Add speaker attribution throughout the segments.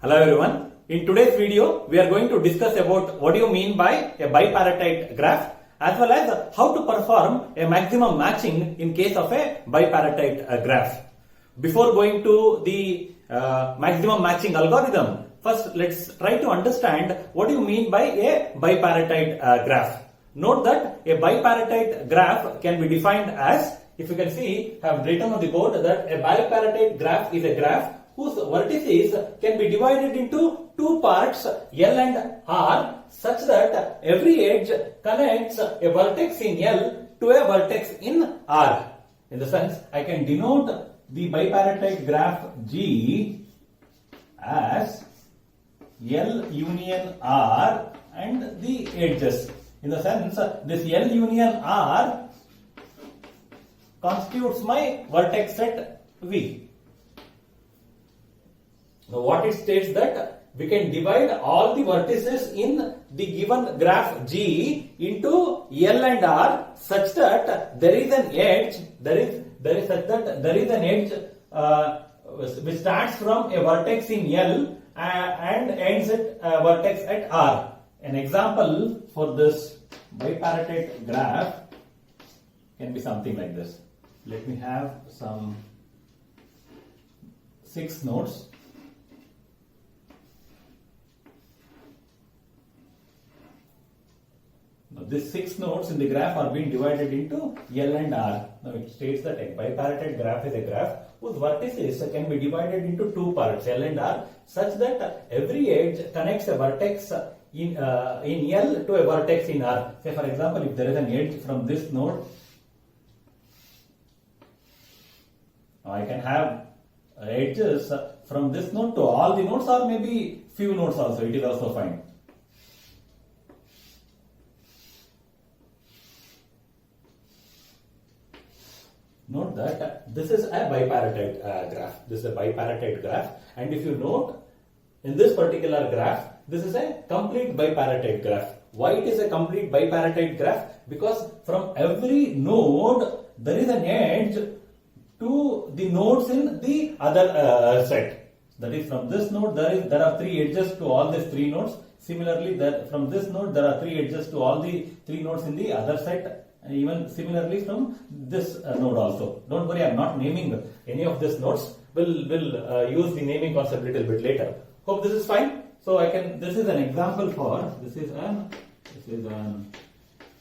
Speaker 1: Hello everyone. In today's video, we are going to discuss about what do you mean by a bipartite graph as well as how to perform a maximum matching in case of a bipartite graph. Before going to the maximum matching algorithm, first let's try to understand what do you mean by a bipartite graph. Note that a bipartite graph can be defined as, if you can see, I have written on the board that a bipartite graph is a graph whose vertices can be divided into two parts L and R such that every edge connects a vertex in L to a vertex in R. In the sense, I can denote the bipartite graph G as L union R and the edges. In the sense, this L union R constitutes my vertex set V. Now what it states that we can divide all the vertices in the given graph G into L and R such that there is an edge, which starts from a vertex in L and ends at a vertex at R. An example for this bipartite graph can be something like this. Let me have some 6 nodes. Now, these 6 nodes in the graph are being divided into L and R. Now, it states that a bipartite graph is a graph whose vertices can be divided into two parts, L and R, such that every edge connects a vertex in L to a vertex in R. Say, for example, if there is an edge from this node, I can have edges from this node to all the nodes, or maybe few nodes also, it is also fine. Note that this is a bipartite graph. This is a bipartite graph, and if you note in this particular graph, this is a complete bipartite graph. Why it is a complete bipartite graph? Because from every node there is an edge to the nodes in the other set. That is, from this node there are 3 edges to all these 3 nodes. Similarly, from this node there are 3 edges to all the 3 nodes in the other set. And even similarly from this node also. Don't worry, I am not naming any of these nodes. We'll use the naming concept a little bit later. Hope this is fine. So this is an example for, this is an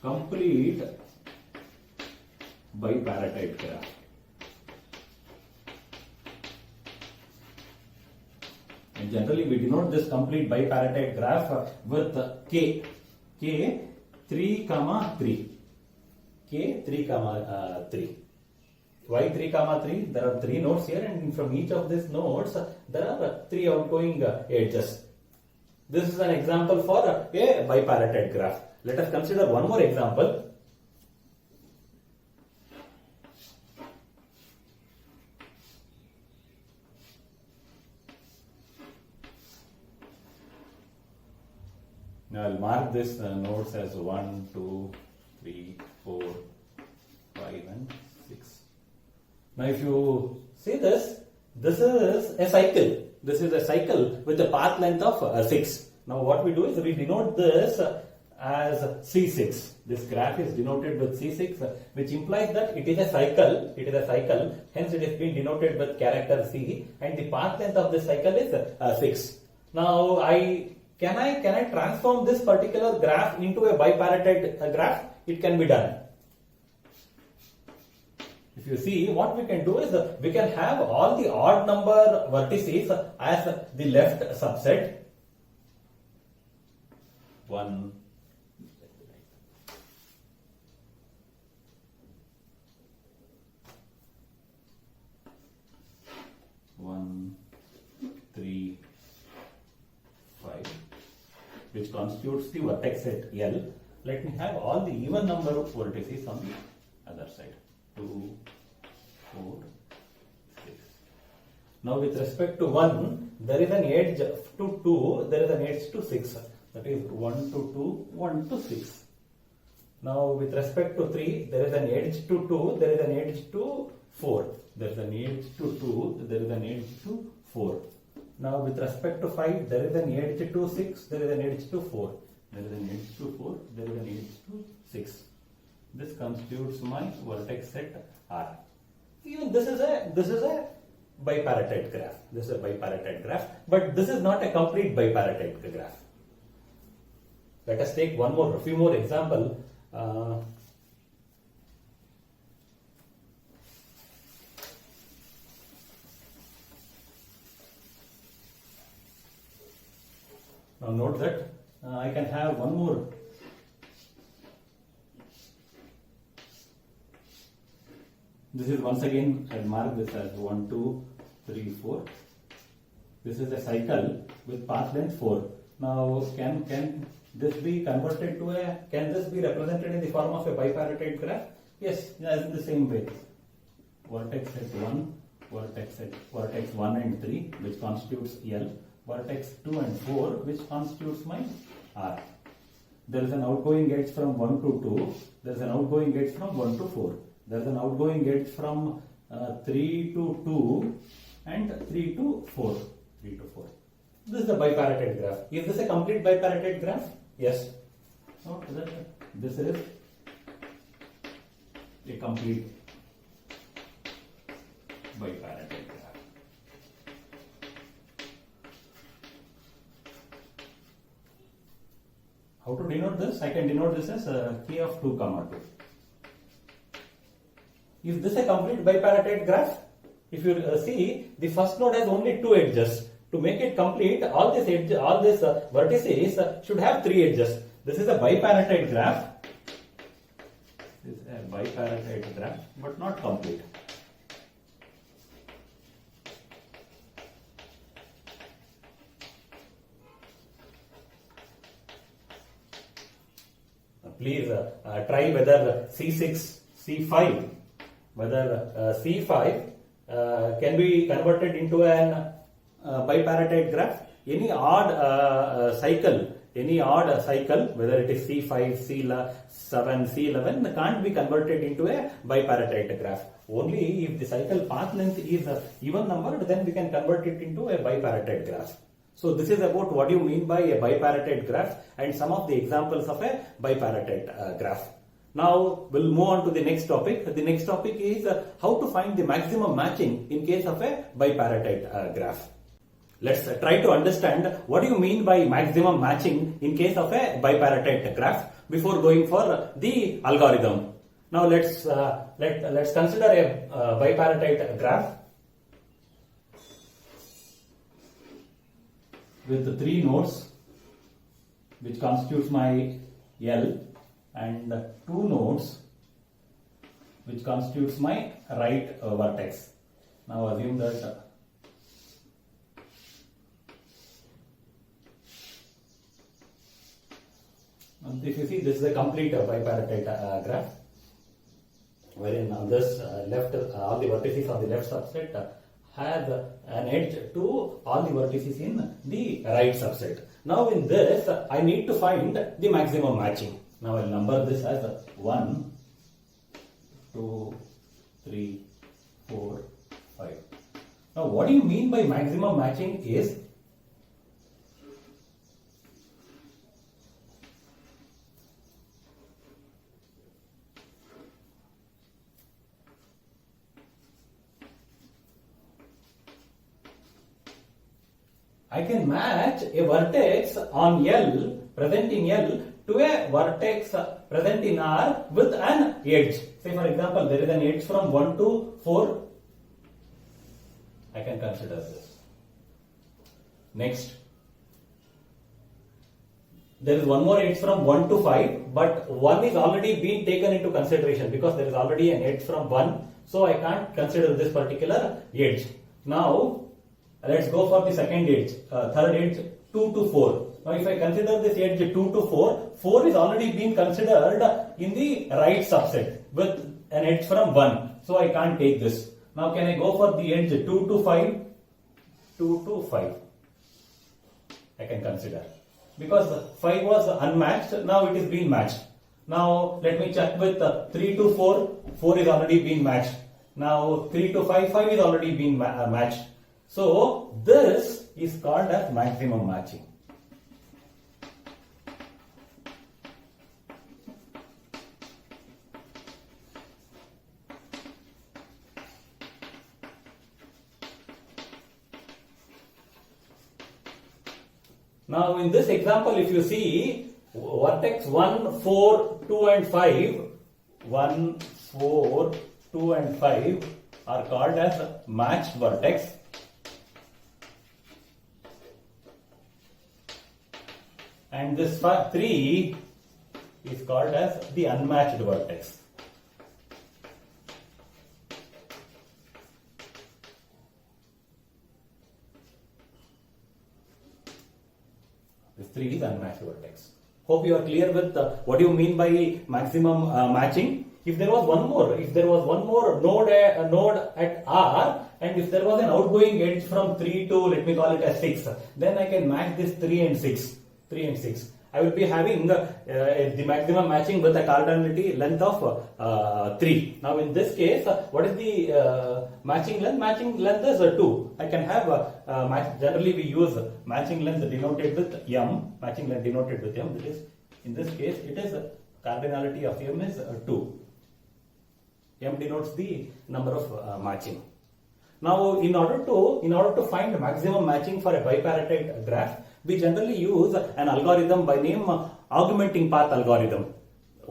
Speaker 1: complete bipartite graph. And generally we denote this complete bipartite graph with K 3, 3. K 3, 3. Why 3, 3? There are 3 nodes here, and from each of these nodes there are 3 outgoing edges. This is an example for a bipartite graph. Let us consider one more example. Now I'll mark these nodes as 1, 2, 3, 4, 5 and 6. Now if you see this is a cycle. This is a cycle with a path length of 6. Now what we do is we denote this as C6. This graph is denoted with C6, which implies that it is a cycle. It is a cycle. Hence it is being denoted with character C, and the path length of this cycle is 6. Now can I transform this particular graph into a bipartite graph? It can be done. If you see, what we can do is we can have all the odd number vertices as the left subset. 1, 3, 5, which constitutes the vertex set L. Let me have all the even number of vertices on the other side. 2, 4, 6. Now with respect to 1, there is an edge to 2, there is an edge to 6. That is 1 to 2, 1 to 6. Now with respect to 3, there is an edge to 2, there is an edge to 4. There is an edge to 2, there is an edge to 4. Now with respect to 5, there is an edge to 6, there is an edge to 4. There is an edge to 4, there is an edge to 6. This constitutes my vertex set R. Even this is a bipartite graph. This is a bipartite graph, but this is not a complete bipartite graph. Let us take a few more example. Now note that I can have one more. This is once again, I'll mark this as 1, 2, 3, 4. This is a cycle with path length 4. Now can this be converted to can this be represented in the form of a bipartite graph? Yes, in the same way. Vertex set 1, vertex 1 and 3, which constitutes L. Vertex 2 and 4, which constitutes my R. There is an outgoing edge from 1 to 2. There is an outgoing edge from 1 to 4. There is an outgoing edge from 3 to 2 and 3 to 4. 3 to 4. This is the bipartite graph. Is this a complete bipartite graph? Yes. Note that this is a complete bipartite graph. How to denote this? I can denote this as K of 2, 2. Is this a complete bipartite graph? If you see, the first node has only 2 edges. To make it complete, all these vertices should have 3 edges. This is a bipartite graph. This is a bipartite graph, but not complete. Please try whether C6, C5, whether C5 can be converted into an bipartite graph. Any odd cycle, whether it is C5, C7, C11, can't be converted into a bipartite graph. Only if the cycle path length is even numbered, then we can convert it into a bipartite graph. So this is about what you mean by a bipartite graph and some of the examples of a bipartite graph. Now we'll move on to the next topic. The next topic is how to find the maximum matching in case of a bipartite graph. Let's try to understand what do you mean by maximum matching in case of a bipartite graph before going for the algorithm. Now let's consider a bipartite graph with the 3 nodes, which constitutes my L, and 2 nodes, which constitutes my right vertex. Now assume that if you see, this is a complete bipartite graph, wherein on this left, all the vertices on the left subset have an edge to all the vertices in the right subset. Now in this, I need to find the maximum matching. Now I'll number this as 1, 2, 3, 4, 5. Now what do you mean by maximum matching is, I can match a vertex on L, present in L, to a vertex present in R with an edge. Say for example, there is an edge from 1 to 4. I can consider this. Next, there is one more edge from 1 to 5, but 1 is already been taken into consideration because there is already an edge from 1. So I can't consider this particular edge. Now, let's go for the second edge, third edge, 2 to 4. Now if I consider this edge 2 to 4, 4 is already been considered in the right subset with an edge from 1. So I can't take this. Now can I go for the edge 2 to 5? 2 to 5. I can consider. Because 5 was unmatched, now it is being matched. Now let me check with 3 to 4, 4 is already been matched. Now 3 to 5, 5 is already been matched. So this is called as maximum matching. Now in this example, if you see vertex 1, 4, 2 and 5, 1, 4, 2 and 5 are called as matched vertex. And this 3 is called as the unmatched vertex. This 3 is unmatched vertex. Hope you are clear with what do you mean by maximum matching. If there was one more node at R, and if there was an outgoing edge from 3 to, let me call it as 6, then I can match this 3 and 6. I will be having the maximum matching with a cardinality length of 3. Now in this case, what is the matching length? Matching length is 2. I can have generally we use matching length denoted with M. Matching length denoted with M. That is, in this case, it is cardinality of M is 2. M denotes the number of matching. Now, in order to find maximum matching for a bipartite graph, we generally use an algorithm by name augmenting path algorithm.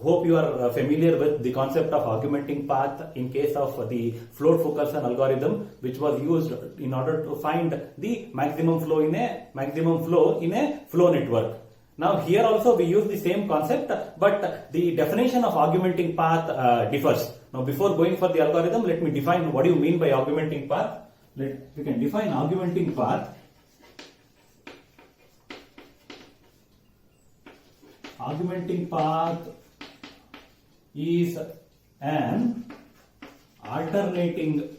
Speaker 1: Hope you are familiar with the concept of augmenting path in case of the Float-Fulkerson algorithm, which was used in order to find the maximum flow in a flow network. Now here also we use the same concept, but the definition of augmenting path differs. Now before going for the algorithm, let me define what do you mean by augmenting path. We can define augmenting path. Augmenting path is an alternating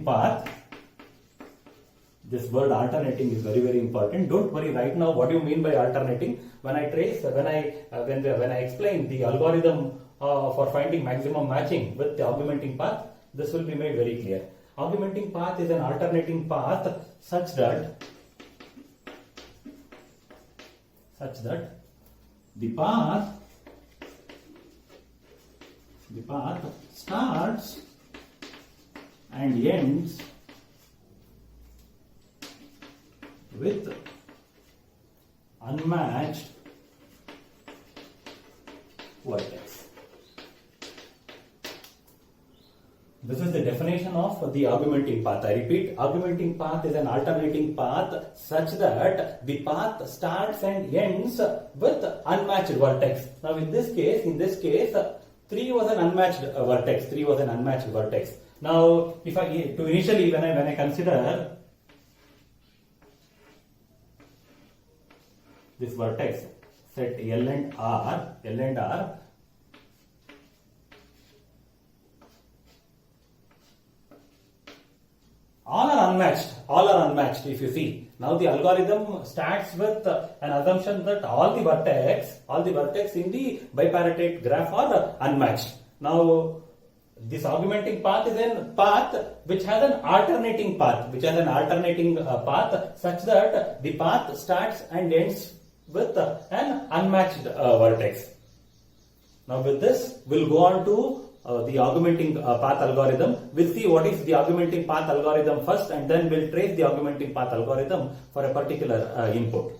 Speaker 1: path. This word alternating is very, very important. Don't worry right now what do you mean by alternating. When I explain the algorithm for finding maximum matching with the augmenting path, this will be made very clear. Augmenting path is an alternating path such that the path starts and ends with unmatched vertex. This is the definition of the augmenting path. I repeat, augmenting path is an alternating path such that the path starts and ends with unmatched vertex. Now in this case, 3 was an unmatched vertex. Now if initially when I consider this vertex, set L and R, all are unmatched if you see. Now the algorithm starts with an assumption that all the vertex in the bipartite graph are unmatched. Now this augmenting path is a path which has an alternating path, such that the path starts and ends with an unmatched vertex. Now with this, we'll go on to the augmenting path algorithm. We'll see what is the augmenting path algorithm first, and then we'll trace the augmenting path algorithm for a particular input.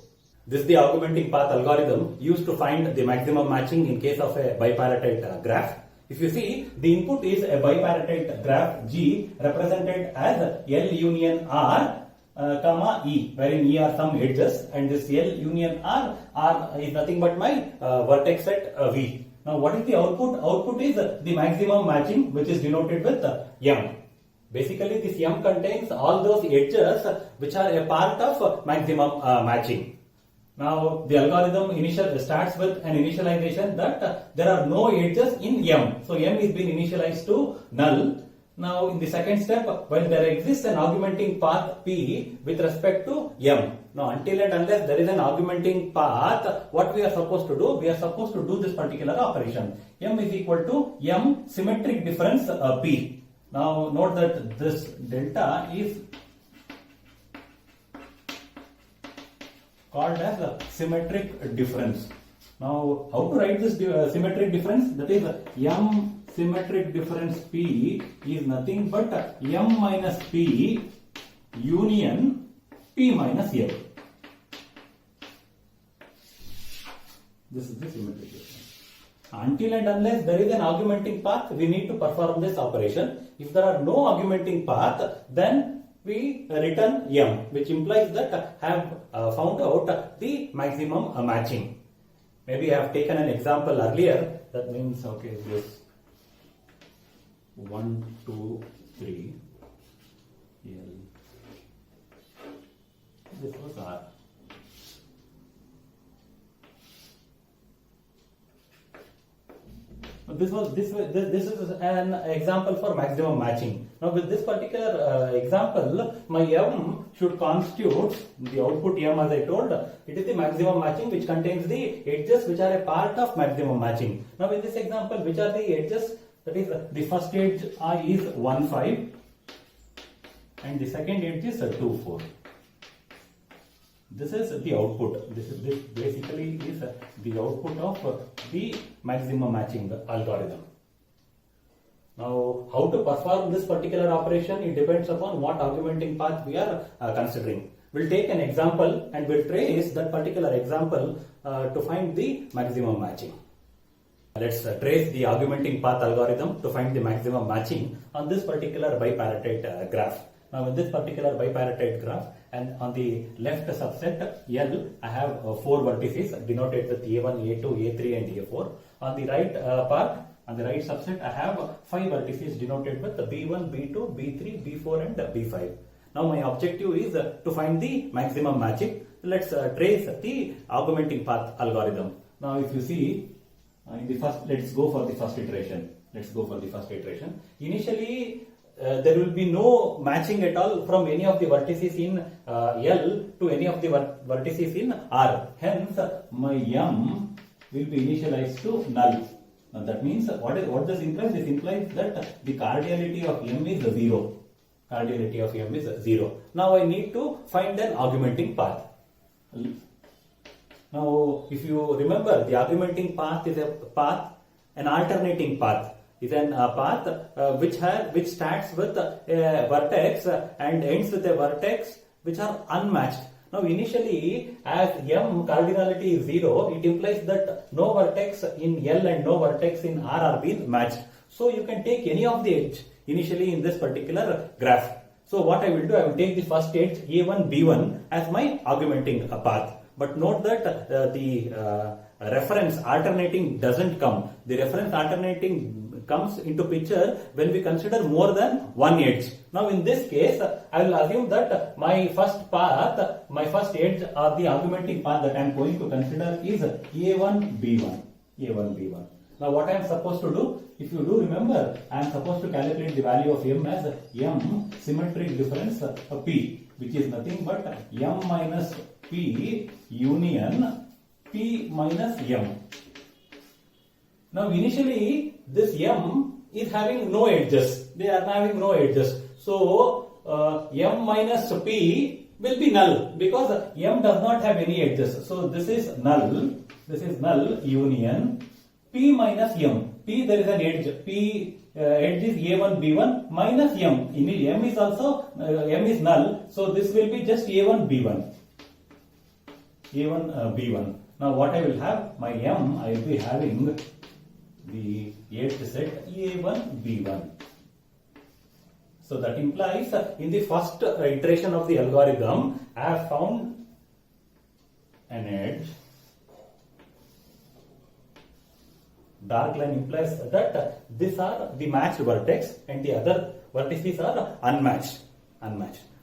Speaker 1: This is the augmenting path algorithm used to find the maximum matching in case of a bipartite graph. If you see, the input is a bipartite graph G represented as L union R, comma E, wherein E are some edges, and this L union R is nothing but my vertex set V. Now what is the output? Output is the maximum matching, which is denoted with M. Basically this M contains all those edges which are a part of maximum matching. Now the algorithm starts with an initialization that there are no edges in M. So M is being initialized to null. Now in the second step, while there exists an augmenting path P with respect to M. Now until and unless there is an augmenting path, what we are supposed to do? We are supposed to do this particular operation. M is equal to M symmetric difference P. Now note that this delta is called as a symmetric difference. Now how to write this symmetric difference? That is m symmetric difference P is nothing but m minus P union P minus M. This is the symmetric difference. Until and unless there is an augmenting path, we need to perform this operation. If there are no augmenting path, then we return M, which implies that I have found out the maximum matching. Maybe I have taken an example earlier. That means, okay, this 1, 2, 3, L. This was R. This is an example for maximum matching. Now with this particular example, my M should constitute the output M, as I told. It is the maximum matching which contains the edges which are a part of maximum matching. Now in this example, which are the edges? That is, the first edge is 1, 5 and the second edge is 2, 4. This is the output. This basically is the output of the maximum matching algorithm. Now, how to perform this particular operation? It depends upon what augmenting path we are considering. We'll take an example and we'll trace that particular example to find the maximum matching. Let's trace the augmenting path algorithm to find the maximum matching on this particular bipartite graph. Now in this particular bipartite graph, and on the left subset L, I have 4 vertices denoted with A1, A2, A3 and A4. On the right part, on the right subset, I have 5 vertices denoted with B1, B2, B3, B4 and B5. Now my objective is to find the maximum matching. Let's trace the augmenting path algorithm. Now if you see, in the first, let's go for the first iteration. Initially, there will be no matching at all from any of the vertices in L to any of the vertices in R. Hence, my M will be initialized to null. Now that means what this implies? This implies that the cardinality of M is 0. Cardinality of M is 0. Now I need to find an augmenting path. Now, if you remember, the augmenting path is a path, an alternating path. Is a path which starts with a vertex and ends with a vertex which are unmatched. Now initially, as M cardinality is 0, it implies that no vertex in L and no vertex in R are being matched. So you can take any of the edge initially in this particular graph. So what I will do, I will take the first edge A1, B1 as my augmenting path. But note that the reference alternating doesn't come. The reference alternating comes into picture when we consider more than one edge. Now in this case, I will assume that my first path, my first edge or the augmenting path that I am going to consider is A1, B1. A1, B1. Now what I am supposed to do, if you do remember, I am supposed to calculate the value of M as M symmetric difference P, which is nothing but M minus P union P minus M. Now initially this M is having no edges. They are having no edges. So M minus P will be null because M does not have any edges. So this is null. This is null union P minus M. P, there is an edge. P edge is A1 B1 minus M. M is also M is null. So this will be just A1 B1. A1 B1. Now what I will have, my M, I will be having the edge set A1 B1. So that implies in the first iteration of the algorithm, I have found an edge. Dark line implies that these are the matched vertex and the other vertices are unmatched.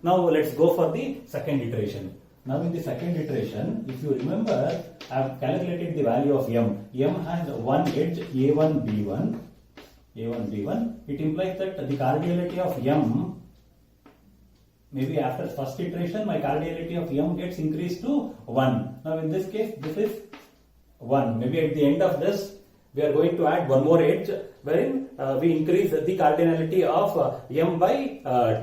Speaker 1: Now let's go for the second iteration. Now in the second iteration, if you remember, I have calculated the value of M. M has one edge A1 B1. A1 B1. It implies that the cardinality of M, maybe after first iteration, my cardinality of M gets increased to 1. Now in this case, this is 1. Maybe at the end of this, we are going to add one more edge wherein we increase the cardinality of m by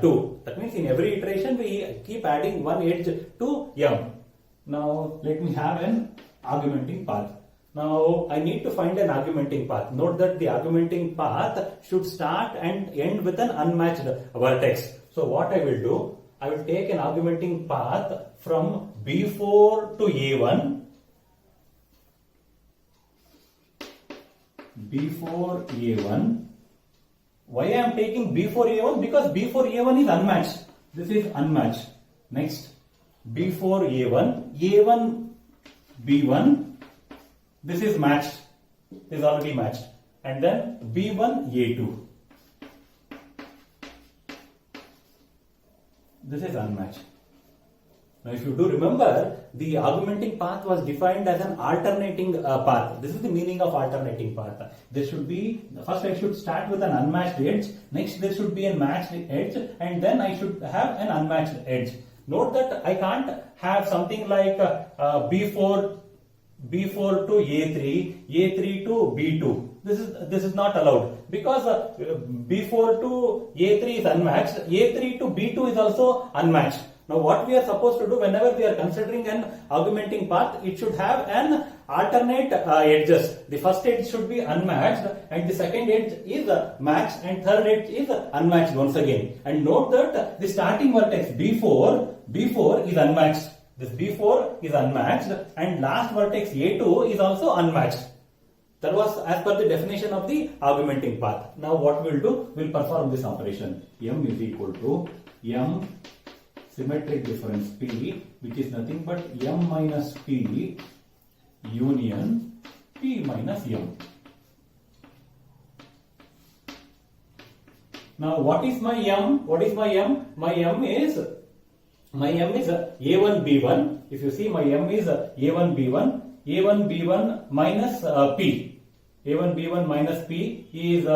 Speaker 1: 2. That means in every iteration we keep adding one edge to m. Now let me have an augmenting path. Now I need to find an augmenting path. Note that the augmenting path should start and end with an unmatched vertex. So what I will do, I will take an augmenting path from B4 to A1. B4 A1. Why I am taking B4 A1? Because B4 A1 is unmatched. This is unmatched. Next, B4 A1, A1 B1. This is matched. This is already matched. And then B1 A2. This is unmatched. Now if you do remember, the augmenting path was defined as an alternating path. This is the meaning of alternating path. There should be, first I should start with an unmatched edge, next there should be a matched edge, and then I should have an unmatched edge. Note that I can't have something like B4 to A3, A3 to B2. This is not allowed because B4 to A3 is unmatched, A3 to B2 is also unmatched. Now what we are supposed to do whenever we are considering an augmenting path, it should have an alternate edges. The first edge should be unmatched and the second edge is matched and third edge is unmatched once again. And note that the starting vertex B4 is unmatched. This B4 is unmatched and last vertex A2 is also unmatched. That was as per the definition of the augmenting path. Now what we'll do, we'll perform this operation. M is equal to M symmetric difference P, which is nothing but M minus P union P minus M. Now what is my M? What is my M? My M is A1 B1. If you see, my M is A1 B1. A1 B1 minus P. A1 B1 minus P is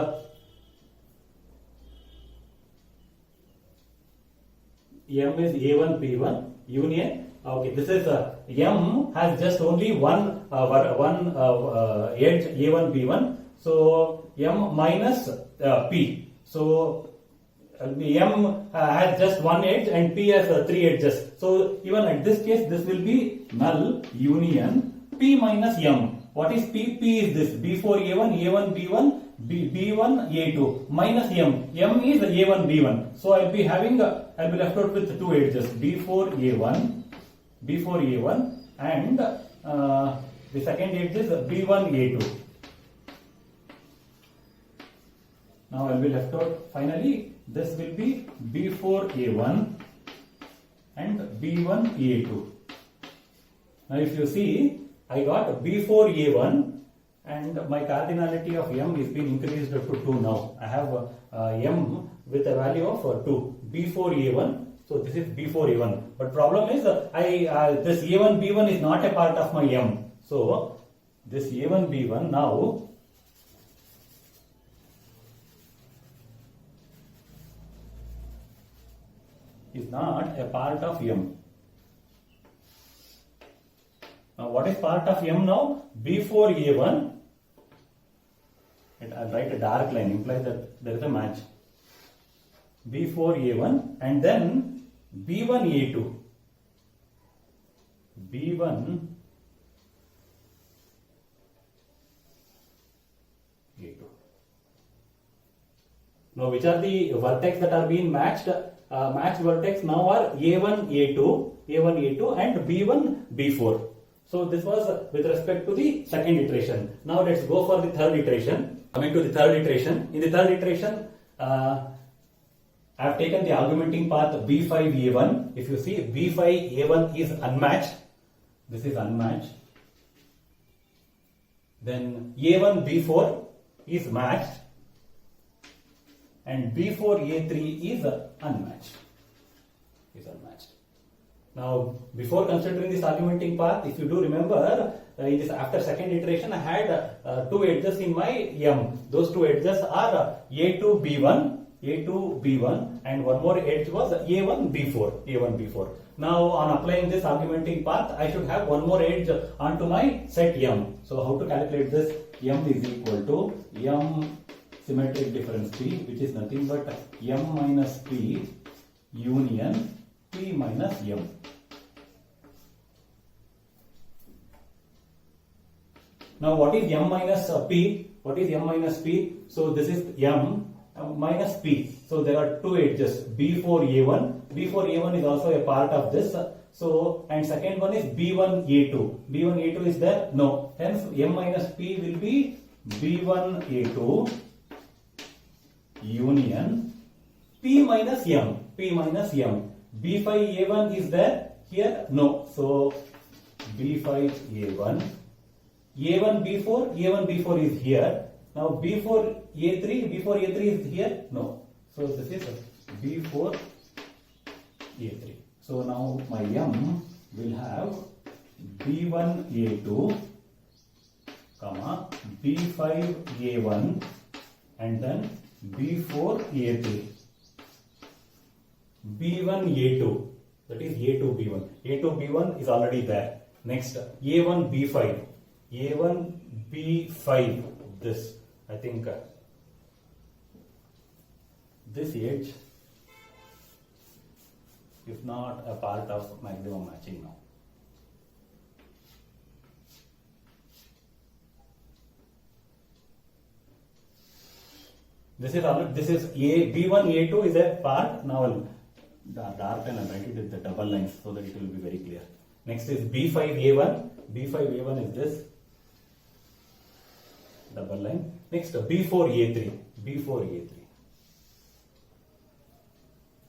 Speaker 1: M is A1 B1 union. Okay, this is M has just only one edge A1 B1. So M minus P. So M has just one edge and P has three edges. So even at this case, this will be null union P minus M. What is P? P is this B4 A1, A1 B1, B1 A2 minus M. M is A1 B1. So I'll be left out with two edges B4 A1 and the second edge is B1 A2. Now I'll be left out. Finally, this will be B4 A1 and B1 A2. Now if you see, I got B4 A1 and my cardinality of M is being increased to 2 now. I have M with a value of 2. B4 A1. So this is B4 A1. But problem is this A1 B1 is not a part of my M. So this A1 B1 now is not a part of M. Now what is part of M now? B4 A1. I'll write a dark line, implies that there is a match. B4 A1 and then B1 A2. B1 A2. Now which are the vertex that are being matched? Matched vertex now are A1 A2 and B1 B4. So this was with respect to the second iteration. Now let's go for the third iteration. Coming to the third iteration. In the third iteration, I have taken the augmenting path B5 A1. If you see, B5 A1 is unmatched. This is unmatched. Then A1 B4 is matched. And B4 A3 is unmatched. Now, before considering this augmenting path, if you do remember, in this after second iteration, I had two edges in my M. Those two edges are A2 B1, and one more edge was A1 B4. Now, on applying this augmenting path, I should have one more edge onto my set M. So, how to calculate this? M is equal to M symmetric difference P, which is nothing but M minus P union P minus M. Now what is M minus P? What is M minus P? So this is M minus P. So there are two edges, B4A1. B4A1 is also a part of this. So, and second one is B1A2. B1A2 is there? No. Hence M minus P will be B1A2 union P minus M. P minus M. B5A1 is there? Here? No. So B5A1. A1B4, A1B4 is here. Now B4A3 is here? No. So this is B4A3. So now my M will have B1A2, comma, B5A1 and then B4A3. B1A2, that is A2B1. A2B1 is already there. Next, A1B5. A1B5, this, I think, this edge is not a part of maximum matching now. This is B1, A2 is a part. Now I'll darken and write it with the double lines so that it will be very clear. Next is B5A1. B5A1 is this. Double line. Next B4A3. B4A3.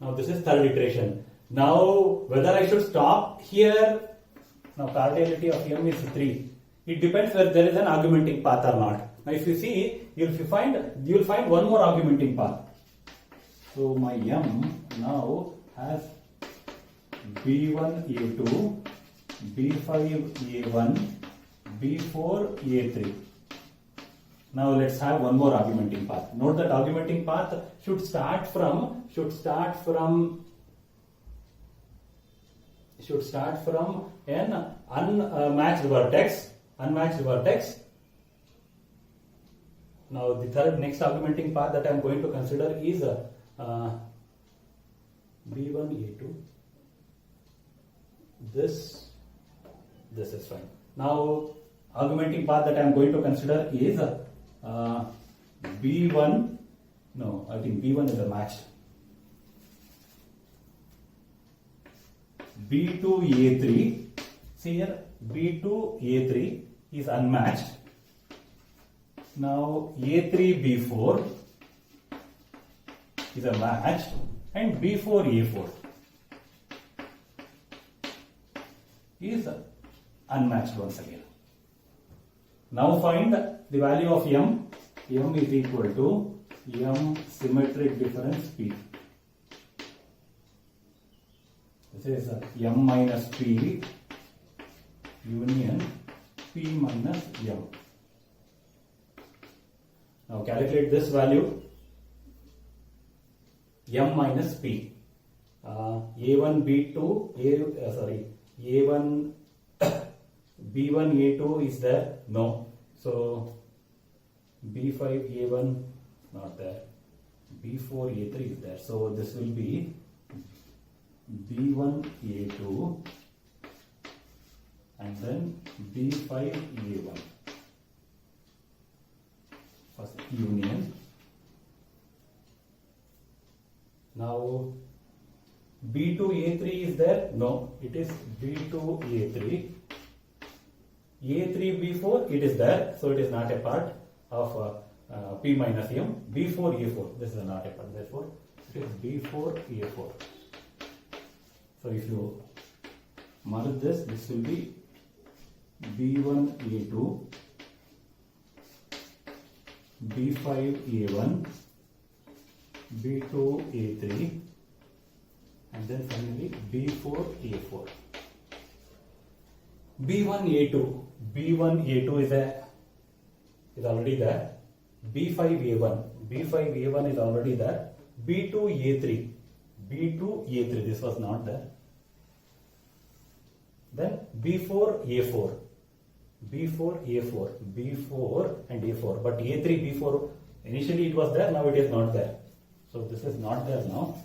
Speaker 1: Now this is third iteration. Now whether I should stop here. Now cardinality of M is 3. It depends whether there is an augmenting path or not. Now if you see, you'll find one more augmenting path. So my M now has B1A2, B5A1, B4A3. Now let's have one more augmenting path. Note that augmenting path should start from an unmatched vertex. Now the next augmenting path that I am going to consider is B1A2. This is fine. Now augmenting path that I am going to consider is B1. No, I think B1 is a match. B2A3. See here, B2A3 is unmatched. Now A3B4 is a match and B4A4 is unmatched once again. Now find the value of M. M is equal to M symmetric difference P. This is M minus P union P minus M. Now calculate this value. M minus P. A1 B2 A1 B1 A2 is there? No. So B5 A1 not there. B4 A3 is there. So this will be B1 A2 and then B5 A1. First union. Now B2 A3 is there? No, it is B2 A3. A3 B4 it is there, so it is not a part of P minus M. B4 A4, this is not a part, therefore it is B4 A4. So if you merge this, this will be B1 A2, B5 A1, B2 A3 and then finally B4 A4. B1 A2. B1 A2 is already there. B5 A1. B5 A1 is already there. B2 A3. B2 A3. This was not there. Then B4 A4. B4 A4. B4 and A4. But A3 B4 Initially it was there, now it is not there. So this is not there now.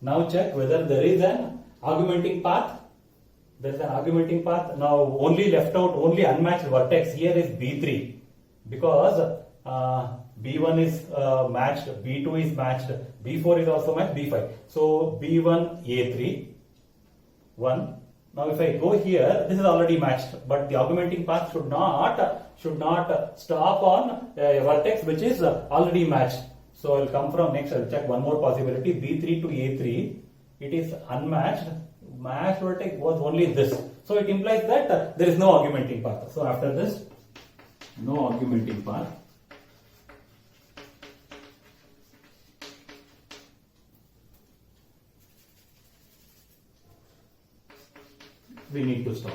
Speaker 1: Now check whether there is an augmenting path. There is an augmenting path. Now only left out, only unmatched vertex here is B3 because B1 is matched, B2 is matched, B4 is also matched, B5. So B1, A3, 1. Now if I go here, this is already matched, but the augmenting path should not stop on a vertex which is already matched. So I will come from next, I will check one more possibility, B3 to A3, it is unmatched, matched vertex was only this. So it implies that there is no augmenting path. So after this, no augmenting path. We need to stop.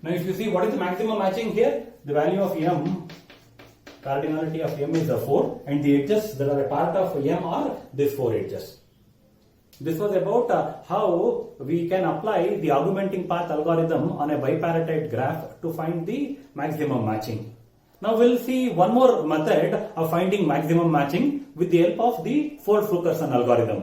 Speaker 1: Now if you see what is the maximum matching here, the value of M, cardinality of M is 4 and the edges that are a part of M are these 4 edges. This was about how we can apply the augmenting path algorithm on a bipartite graph to find the maximum matching. Now we'll see one more method of finding maximum matching with the help of the Ford-Fulkerson algorithm.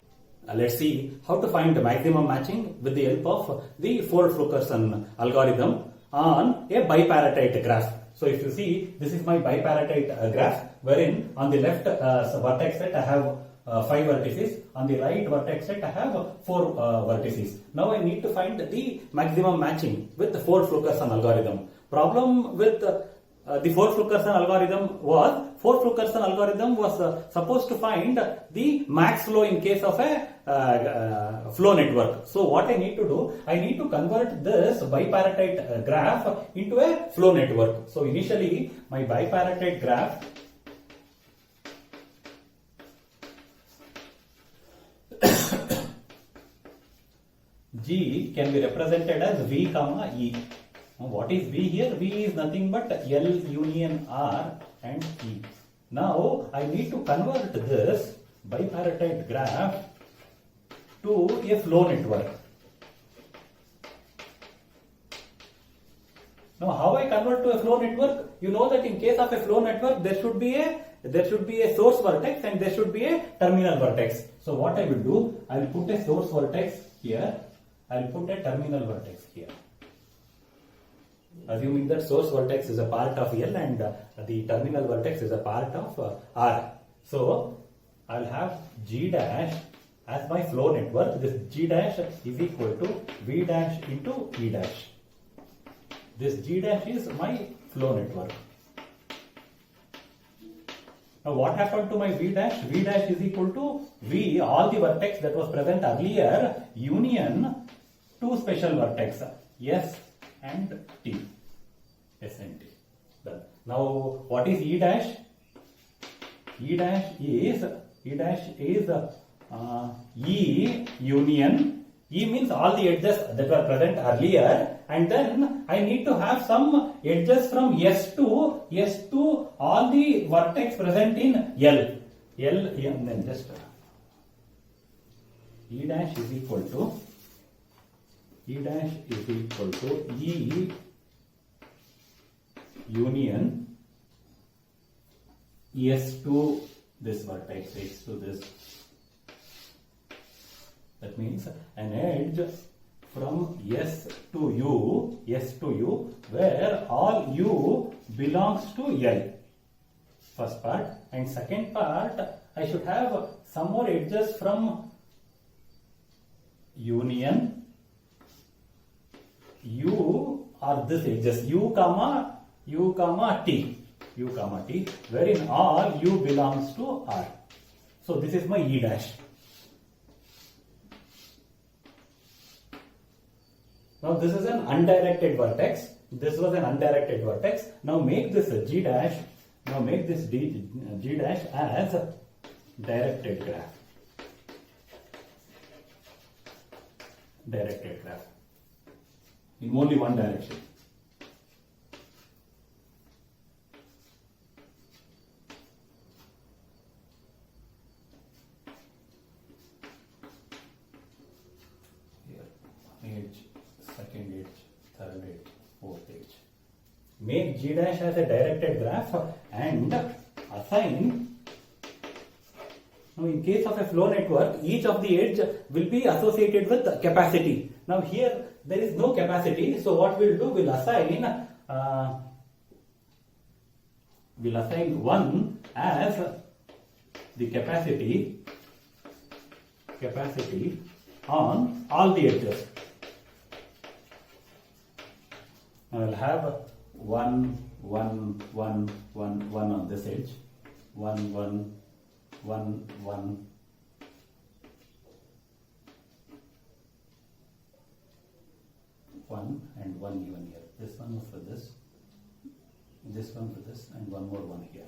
Speaker 1: Let's see how to find maximum matching with the help of the Ford-Fulkerson algorithm on a bipartite graph. So if you see, this is my bipartite graph, wherein on the left vertex set I have 5 vertices, on the right vertex set I have 4 vertices. Now I need to find the maximum matching with the Ford-Fulkerson algorithm. Problem with the Ford-Fulkerson algorithm was supposed to find the max flow in case of a flow network. So what I need to do, I need to convert this bipartite graph into a flow network. So initially my bipartite graph G can be represented as V comma E. What is V here? V is nothing but L union R and E. Now I need to convert this bipartite graph to a flow network. Now how I convert to a flow network? You know that in case of a flow network there should be a source vertex and there should be a terminal vertex. So what I will do, I will put a source vertex here, I will put a terminal vertex here. Assuming that source vertex is a part of L and the terminal vertex is a part of R. So I will have G dash as my flow network. This G dash is equal to V dash into E dash. This G dash is my flow network. Now what happened to my V dash? V dash is equal to V, all the vertex that was present earlier, union two special vertex, S and T. S and T. Done. Now what is E dash? E dash is E union. E means all the edges that were present earlier, and then I need to have some edges from S to all the vertex present in L, and then just E dash is equal to E union S to this vertex, S to this. That means an edge from S to U, where all U belongs to L. First part. And second part, I should have some more edges from union U or this edges U comma T, wherein all U belongs to R. So this is my E dash. Now this is an undirected vertex. This was an undirected vertex. Now make this G dash. Now make this G dash as a directed graph. Directed graph in only one direction. edge, second edge, third edge, fourth edge. Make G dash as a directed graph and assign. Now in case of a flow network, each of the edge will be associated with capacity. Now here there is no capacity, so what we'll do, we'll assign 1 as the capacity on all the edges. I will have 1, 1, 1, 1, 1 on this edge, 1, 1, 1, 1, 1 and 1 even here. This one for this one for this, and one more one here.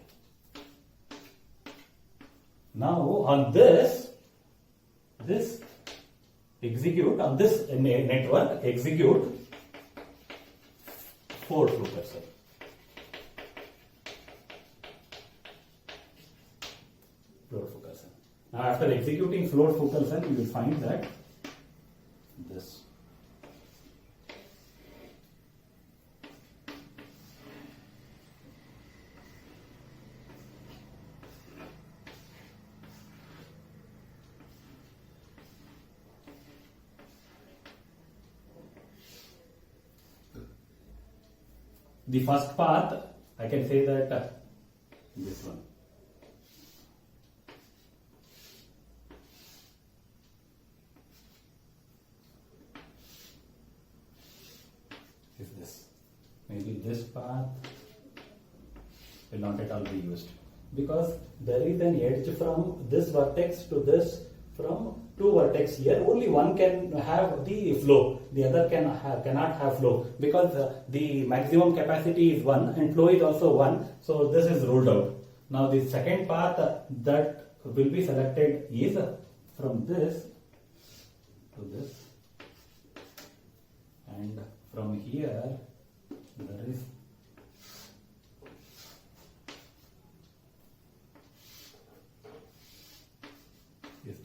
Speaker 1: Now on this execute, on this network execute 4 flow cursor. Now after executing float flow cursor, you will find that this. The first path, I can say that this one. Is this. Maybe this path will not at all be used, because there is an edge from this vertex to this, from 2 vertex here. Only one can have the flow, the other cannot have flow, because the maximum capacity is 1 and flow is also 1, so this is ruled out. Now the second path that will be selected is from this to this, and from here there is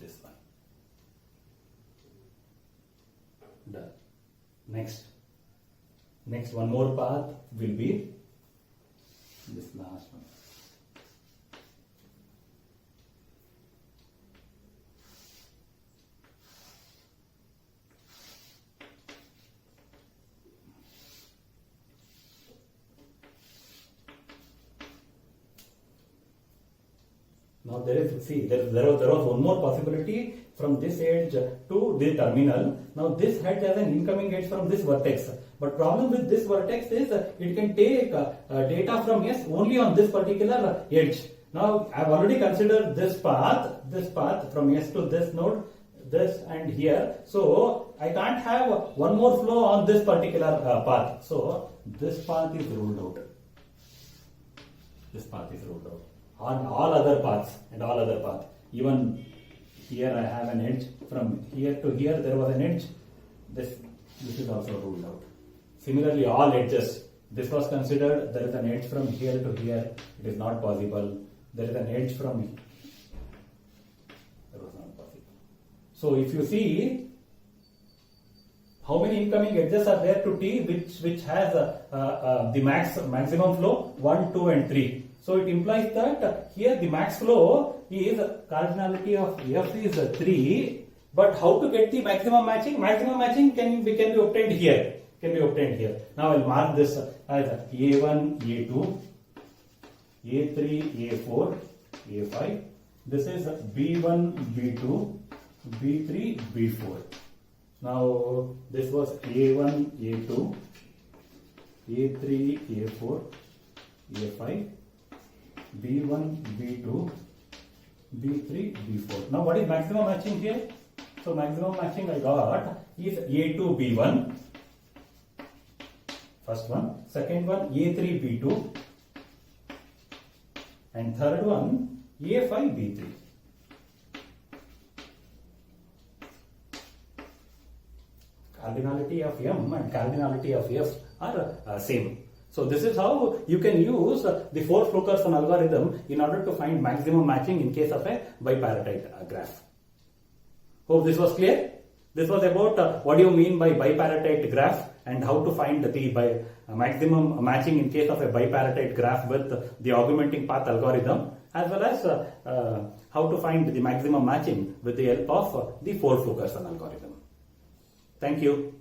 Speaker 1: this one. Done. Next one more path will be this last one. Now there was one more possibility from this edge to the terminal. Now this head has an incoming edge from this vertex. But problem with this vertex is it can take data from S only on this particular edge. Now I have already considered this path from S to this node, this and here. So I can't have one more flow on this particular path. So this path is ruled out. This path is ruled out. On all other paths and all other paths. Even here I have an edge, from here to here there was an edge. This is also ruled out. Similarly, all edges. This was considered, there is an edge from here to here. It is not possible. There is an edge from here. That was not possible. So if you see how many incoming edges are there to T, which has the maximum flow 1, 2 and 3. So it implies that here the max flow is cardinality of F is 3, but how to get the maximum matching? Maximum matching can be obtained here. Now I'll mark this as A1, A2, A3, A4, A5. This is B1, B2, B3, B4. Now this was A1, A2, A3, A4, A5. B1, B2, B3, B4. Now what is maximum matching here? So maximum matching I got is A2, B1. First one. Second one A3, B2. And third one A5, B3. Cardinality of M and cardinality of F are same. So this is how you can use the 4 flow cursor algorithm in order to find maximum matching in case of a bipartite graph. Hope this was clear. This was about what do you mean by bipartite graph and how to find the maximum matching in case of a bipartite graph with the augmenting path algorithm, as well as how to find the maximum matching with the help of the Ford-Fulkerson algorithm. Thank you.